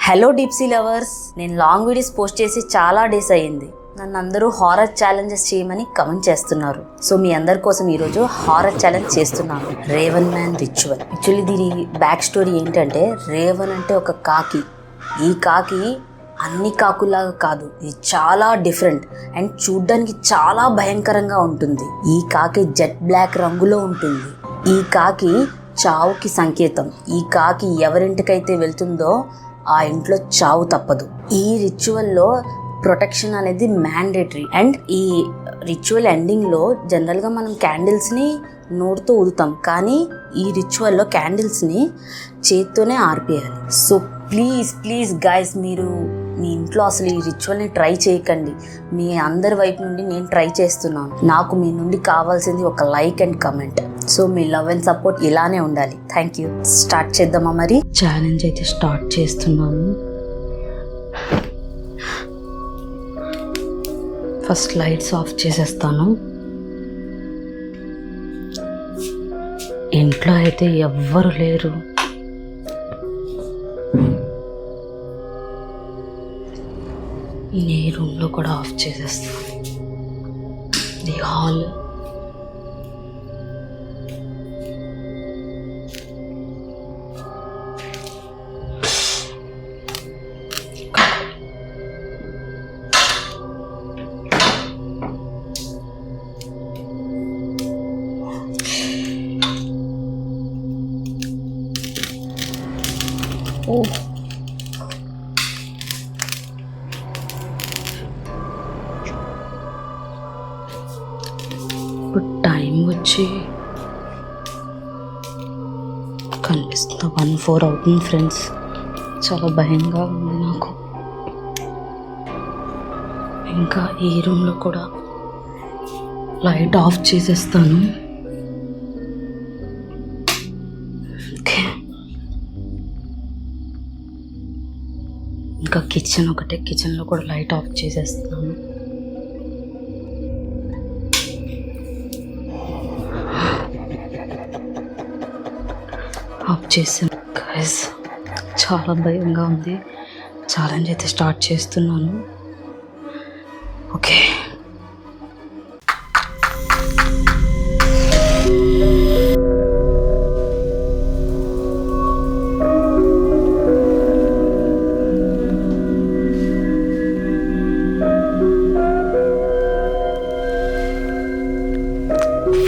Hello డీప్సీ lovers, నేను long videos post చేసి చాలా డేస్ అయ్యింది. నన్ను అందరూ హారర్ ఛాలెంజెస్ చేయమని కమెంట్ చేస్తున్నారు. సో మీ అందరి కోసం ఈరోజు హారర్ ఛాలెంజ్ చేస్తున్నాను, రేవన్ మ్యాన్ రిచువల్. యాక్చువల్లీ దీని బ్యాక్ స్టోరీ ఏంటంటే, రేవన్ అంటే ఒక కాకి. ఈ కాకి అన్ని కాకులాగా కాదు, ఇది చాలా డిఫరెంట్ అండ్ చూడ్డానికి చాలా భయంకరంగా ఉంటుంది. ఈ కాకి జెట్ బ్లాక్ రంగులో ఉంటుంది. ఈ కాకి చావుకి సంకేతం. ఈ కాకి ఎవరింటికైతే వెళ్తుందో ఆ ఇంట్లో చావు తప్పదు. ఈ రిచువల్లో ప్రొటెక్షన్ అనేది మ్యాండేటరీ. అండ్ ఈ రిచువల్ ఎండింగ్లో జనరల్గా మనం క్యాండిల్స్ని నోటితో ఊదుతాం, కానీ ఈ రిచువల్లో క్యాండిల్స్ని చేత్తోనే ఆర్పేయాలి. సో ప్లీజ్ ప్లీజ్ గైస్, మీరు మీ ఇంట్లో అసలు ఈ రిచువల్ని ట్రై చేయకండి. మీ అందరి వైపు నుండి నేను ట్రై చేస్తున్నాను. నాకు మీ నుండి కావాల్సింది ఒక like and comment. So me love and support ఇలానే ఉండాలి. Thank you. స్టార్ట్ చేద్దామా? మరి ఛాలెంజ్ అయితే స్టార్ట్ చేస్తున్నాను. ఫస్ట్ లైట్స్ ఆఫ్ చేసేస్తాను. ఇంట్లో అయితే ఎవ్వరు లేరు. ఈ రూమ్లో కూడా ఆఫ్ చేసేస్తాను. ఈ హాల్, ఇప్పుడు టైం వచ్చి కనిపిస్తుంది 1:04 అవుతుంది ఫ్రెండ్స్. చాలా భయంగా ఉంది నాకు. ఇంకా ఈ రూమ్లో కూడా లైట్ ఆఫ్ చేసేస్తాను. ఓకే, ఇంకా కిచెన్ ఒకటే, కిచెన్లో కూడా లైట్ ఆఫ్ చేసేస్తాను. ఆఫ్ చేసాను గైస్. చాలా భయంగా ఉంది. ఛాలెంజ్ అయితే స్టార్ట్ చేస్తున్నాను. ఓకే,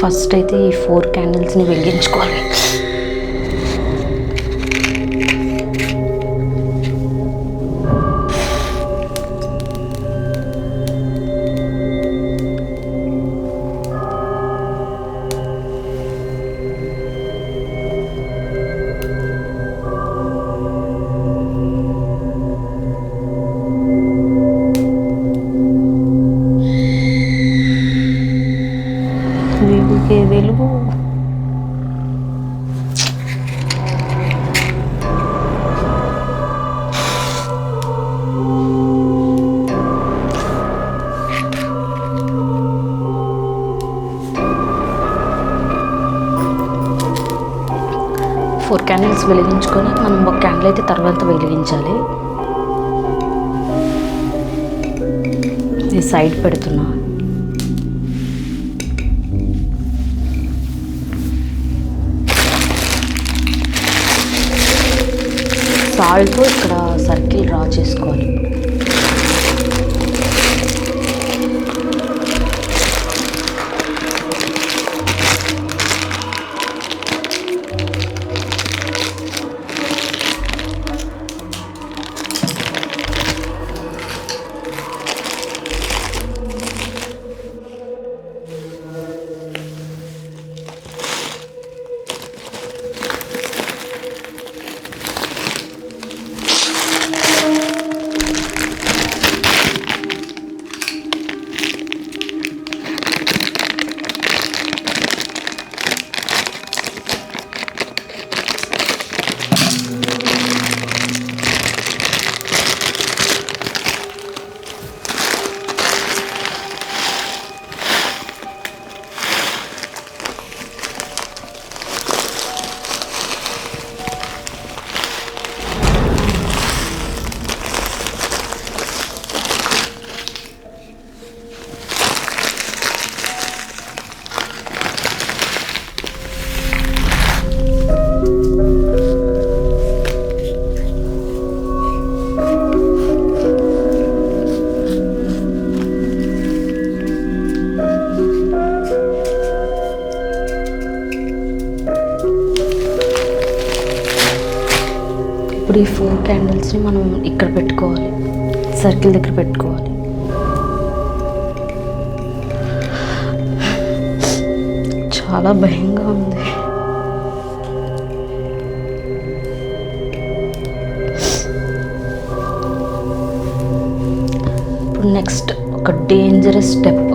ఫస్ట్ అయితే ఈ 4 క్యాండిల్స్ని వెలిగించుకోవాలి. వెలుగు 4 క్యాండిల్స్ వెలిగించుకొని మనం ఒక క్యాండిల్ అయితే తర్వాత వెలిగించాలి. ఈ సైడ్ పెడుతున్నా. సాల్ట్తో ఇక్కడ సర్కిల్ డ్రా చేసుకోవాలి. ఇప్పుడు ఈ 4 క్యాండిల్స్ని మనం ఇక్కడ పెట్టుకోవాలి, సర్కిల్ దగ్గర పెట్టుకోవాలి. చాలా భయంగా ఉంది. ఇప్పుడు నెక్స్ట్ ఒక డేంజరస్ స్టెప్.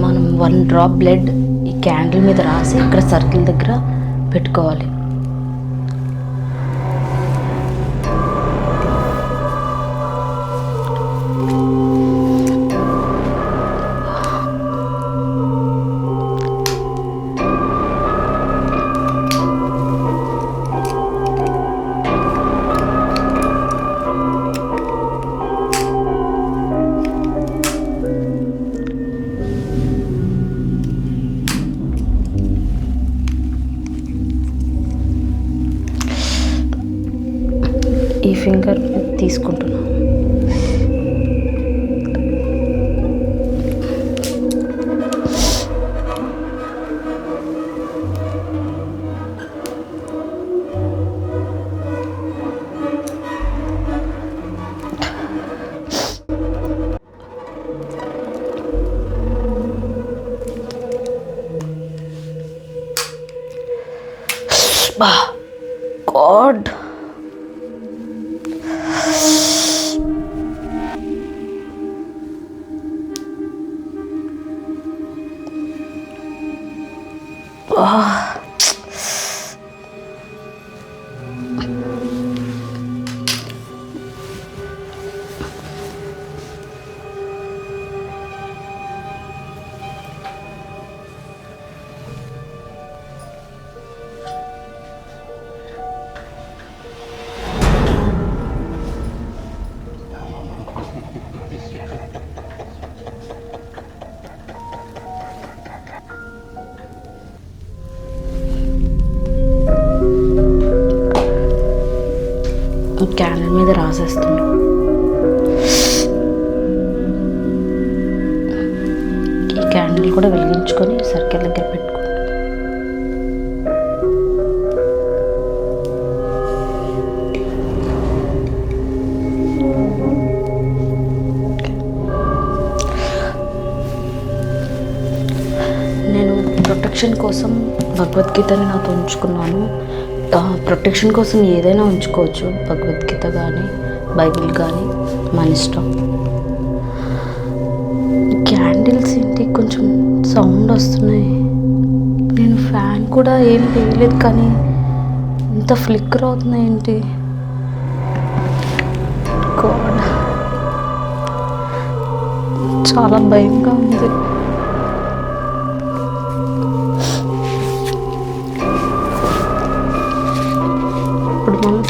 మనం 1 డ్రాప్ బ్లడ్ ఈ క్యాండిల్ మీద రాసి ఇక్కడ సర్కిల్ దగ్గర పెట్టుకోవాలి. ఈ ఫింగర్ తీసుకుంటున్నాను. గాడ్, క్యాండిల్ మీద రాసేస్తున్నాం. ఈ క్యాండిల్ కూడా వెలిగించుకొని సర్కిల్ దగ్గర పెట్టుకుంటాం. నేను ప్రొటెక్షన్ కోసం భగవద్గీతని నాతో ఉంచుకున్నాను. ప్రొటెక్షన్ కోసం ఏదైనా ఉంచుకోవచ్చు, భగవద్గీత కానీ బైబిల్ కానీ, మన ఇష్టం. క్యాండిల్స్ ఏంటి కొంచెం సౌండ్ వస్తున్నాయి. నేను ఫ్యాన్ కూడా ఏం వేయలేదు కానీ ఇంత ఫ్లిక్కర్ అవుతున్నాయి ఏంటి? గాడ్, చాలా భయంగా ఉంది. ఇప్పుడు మనం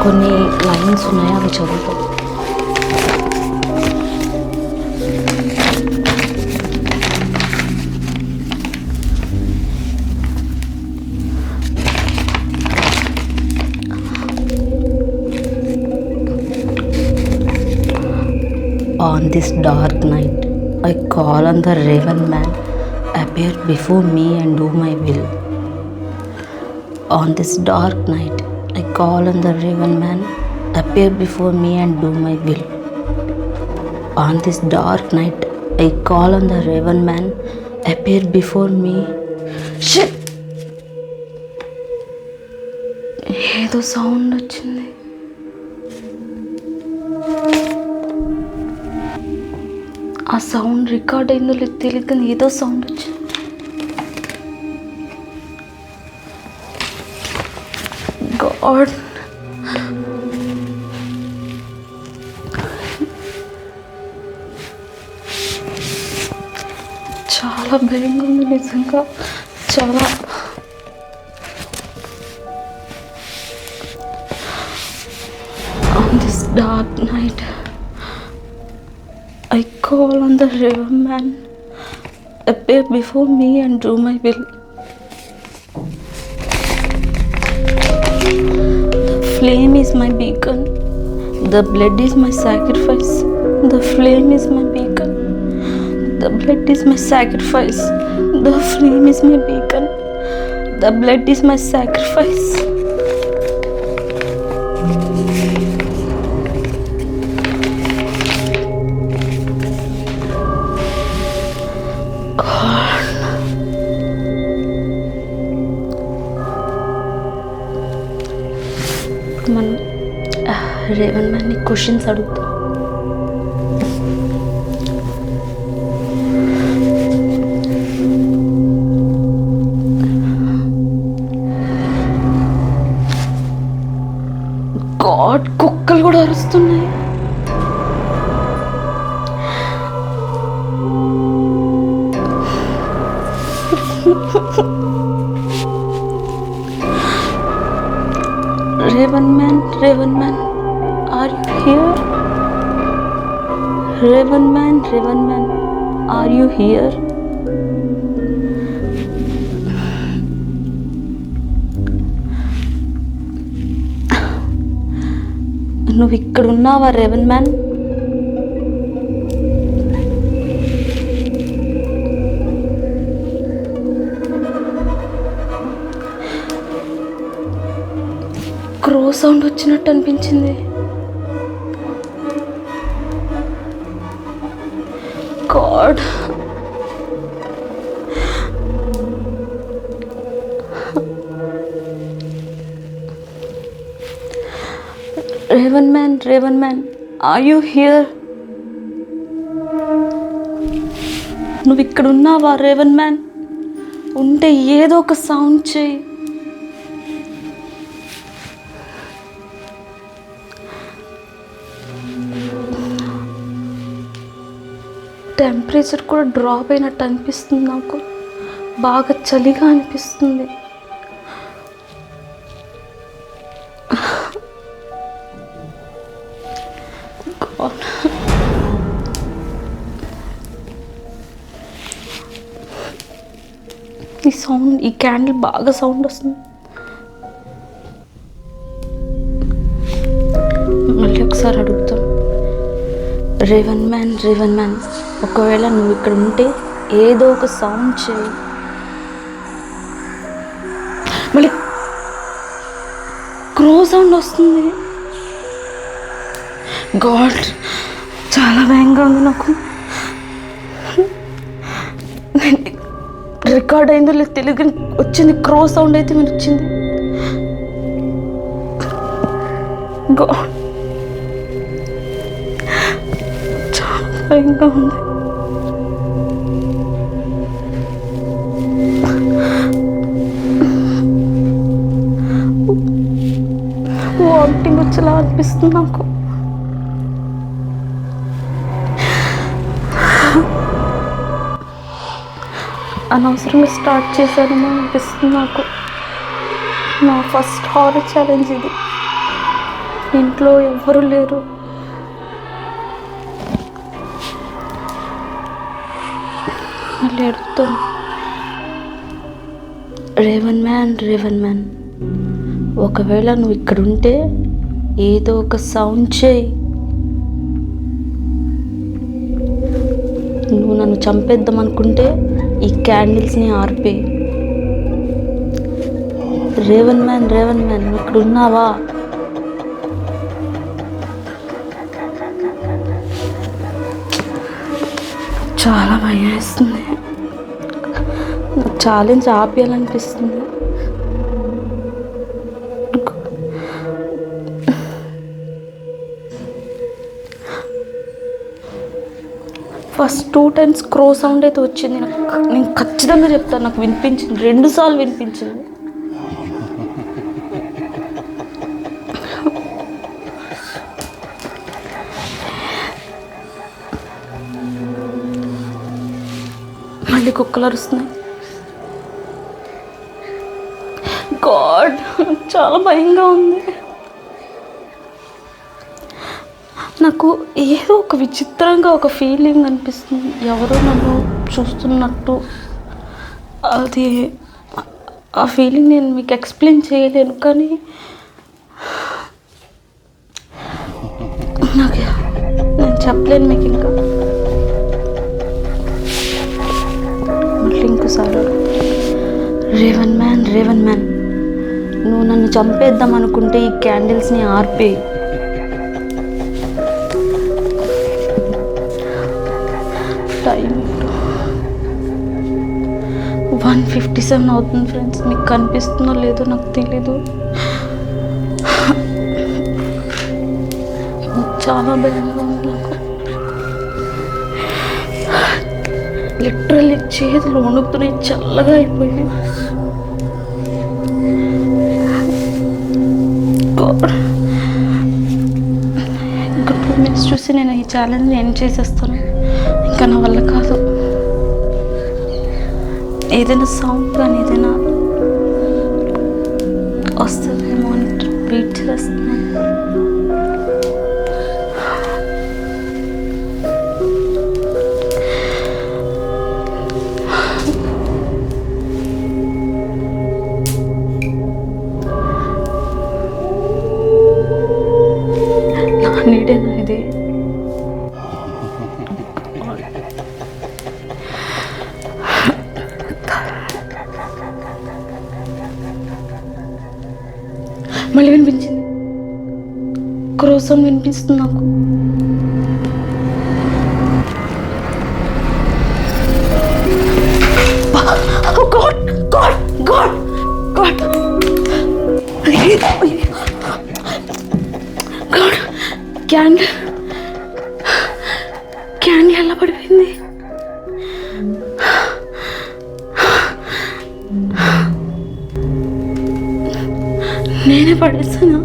కొన్ని లైన్స్ ఉన్నాయి, అవి చదువుతాం. On this dark night, I call on the Raven Man, appear before me and do my will. On this dark night, I call on the Raven Man, appear before me and do my will. On this dark night, I call on the Raven Man, appear before me. Shit! ఏదో sound వచ్చింది. ఆ sound record అయిందో లేదు తెలియదు కానీ ఏదో sound వచ్చింది. God, చాలా భయంగా ఉంది నిజంగా, చాలా. On this dark night, I call on the Raven Man, appear before me and do my will. The flame is my beacon. The blood is my sacrifice. The flame is my beacon. The blood is my sacrifice. The flame is my beacon. The blood is my sacrifice. మనం Revan మ్యాన్ని questions అడుగుతాం. God, కుక్కలు కూడా అరుస్తున్నాయి. Raven man, are you here? Raven man, are you here? నువ్వు ఇక్కడ ఉన్నావా Revan man? క్రో sound వచ్చినట్టు అనిపించింది. God, raven man, are you here? నువ్వు ఇక్కడ ఉన్నావా రేవన్ మ్యాన్? ఉంటే ఏదో ఒక సౌండ్ చేయి. టెంపరేచర్ కూడా డ్రాప్ అయినట్టు అనిపిస్తుంది. నాకు బాగా చలిగా అనిపిస్తుంది. ఈ సౌండ్, ఈ క్యాండిల్ బాగా సౌండ్ వస్తుంది. మళ్ళీ ఒకసారి అడుగుతాం. రేవన్ మ్యాన్, ఒకవేళ నువ్వు ఇక్కడ ఉంటే ఏదో ఒక సౌండ్ చేయి. మళ్ళీ క్రో సౌండ్ వస్తుంది. గాడ్, చాలా భయంగా ఉంది నాకు. రికార్డ్ అయిందో లేదు తెలుగు వచ్చింది. క్రో సౌండ్ అయితే మీరు వచ్చింది. గాడ్, చాలా భయంగా ఉంది. వామిటింగ్ వచ్చేలా అనిపిస్తుంది నాకు. అనవసరంగా స్టార్ట్ చేశానేమో అనిపిస్తుంది నాకు. నా ఫస్ట్ హారర్ ఛాలెంజ్ ఇది. ఇంట్లో ఎవ్వరూ లేరు. మళ్ళీ అడుగుతాను. రేవన్ మ్యాన్, ఒకవేళ నువ్వు ఇక్కడ ఉంటే ఏదో ఒక సౌండ్ చేయి. నువ్వు నన్ను చంపేద్దాం అనుకుంటే ఈ క్యాండిల్స్ని ఆర్పే. రేవన్ మ్యాన్, నువ్వు ఇక్కడ ఉన్నావా? చాలా భయం వేస్తుంది. నాకు ఛాలెంజ్ ఆపేయాలనిపిస్తుంది. ఫస్ట్ 2 times క్రో సౌండ్ అయితే వచ్చింది. నేను ఖచ్చితంగా చెప్తాను, నాకు వినిపించింది. 2 సార్లు వినిపించింది. మళ్ళీ కుక్కలు అరుస్తున్నాయి. గాడ్, చాలా భయంగా ఉంది. నాకు ఏదో ఒక విచిత్రంగా ఒక ఫీలింగ్ అనిపిస్తుంది. ఎవరో నన్ను చూస్తున్నట్టు. అది ఆ ఫీలింగ్ నేను మీకు ఎక్స్ప్లెయిన్ చేయలేను. కానీ నాకు నేను చెప్పలేను మీకు. ఇంకా మళ్ళీ ఇంకోసారి రేవన్ మ్యాన్, రేవన్ మ్యాన్, నువ్వు నన్ను చంపేద్దాం అనుకుంటే ఈ క్యాండిల్స్ని ఆర్పేయి. టైం 1:57 అవుతుంది ఫ్రెండ్స్. మీకు కనిపిస్తుందో లేదో నాకు తెలీదు. చాలా భయంగా ఉంది నాకు. లిటరల్లీ చేతులు వణుకుతున్నాయి, చల్లగా అయిపోయాయి. ఇంకా 2 minutes చూసి నేను ఈ ఛాలెంజ్ని ఎండ్ చేసేస్తాను. ఇంకా నా వల్ల కాదు. ఏదైనా సౌండ్ కానీ ఏదైనా వస్తుందేమో అని వెయిట్ చేస్తున్నాను. నా నీడేనా ఇది? మళ్ళీ వినిపించింది. క్రోసం వినిపిస్తుంది నాకు. క్యాండీ ఎలా పడిపోయింది? నేనే పడేసానా?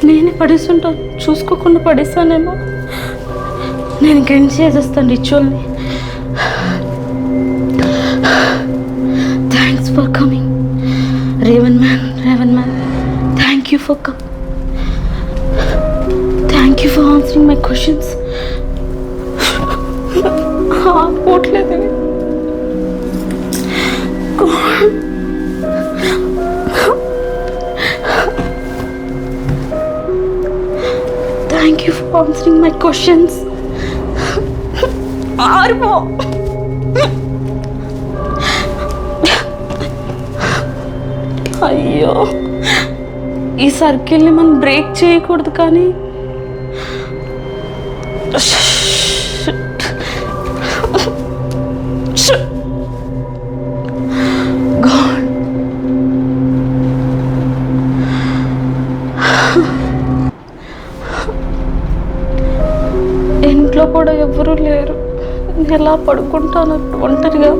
నేనే పడేసుంటాను, చూసుకోకుండా పడేసానేమో. నేను గెంట్ చేసేస్తాను రిచువల్ని. థ్యాంక్స్ ఫర్ కమింగ్ రేవన్ man. Thank you for coming. Thank you for answering my questions. పోట్లేదు. Thank you for answering my questions. ఆర్మో అయ్యో, ఈ సర్కిల్ని మనం బ్రేక్ చేయకూడదు. కానీ ఇంట్లో కూడా ఎవరూ లేరు. ఎలా పడుకుంటాను ఒంటరిగా?